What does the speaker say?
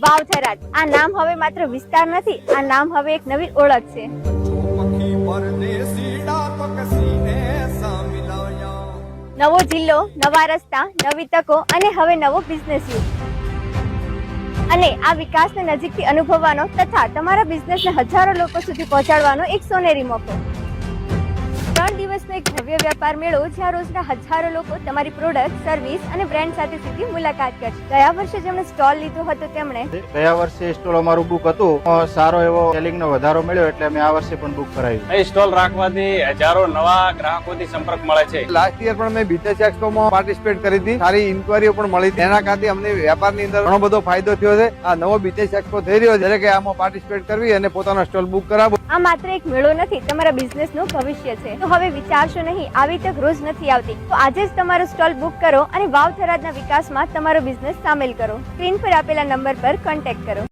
વાવ થરાદ આ નામ હવે માત્ર વિસ્તાર નથી, આ નામ હવે એક નવી ઓળખ છે. નવો જિલ્લો, નવા રસ્તા, નવી તકો અને હવે નવો બિઝનેસ યુગ. અને આ વિકાસને નજીકથી અનુભવવાનો તથા તમારા બિઝનેસને હજારો લોકો સુધી પહોંચાડવાનો એક સોનેરી મોકો. 3 દિવસનો એક ભવ્ય વેપાર મેળો જ્યાં રોજના હજારો લોકો તમારી પ્રોડક્ટ, સર્વિસ અને બ્રાન્ડ સાથે સીધી મુલાકાત કરશે. ગયા વર્ષે જેમણે સ્ટોલ લીધો હતો તેમણે ગયા વર્ષે સ્ટોલ અમારું બુક હતું, સારો એવો સેલિંગનો વધારો મળ્યો એટલે અમે આ વર્ષે પણ બુક કરાવ્યું. અહીં સ્ટોલ રાખવાથી હજારો નવા ગ્રાહકોથી સંપર્ક મળે છે. લાસ્ટ યર પણ મેં બિઝનેસ એક્સપોમાં પાર્ટિસિપેટ કરી હતી, સારી ઇન્ક્વાયરીઓ પણ મળી હતી. એના કારણે અમને વેપારની અંદર ઘણો બધો ફાયદો થયો છે. આ નવો બિઝનેસ એક્સપો થઈ રહ્યો છે, કે આમાં પાર્ટિસિપેટ કરવી અને પોતાનો સ્ટોલ બુક કરાવવો. આ માત્ર એક મેળો નથી, તમારા બિઝનેસનું ભવિષ્ય છે. તો હવે વિચારશો નહીં, આવી તક રોજ નથી આવતી. તો આજે જ તમારો સ્ટોલ બુક કરો અને વાવ થરાદના વિકાસમાં તમારો બિઝનેસ સામેલ કરો. સ્ક્રીન પર આપેલા નંબર પર કોન્ટેક્ટ કરો.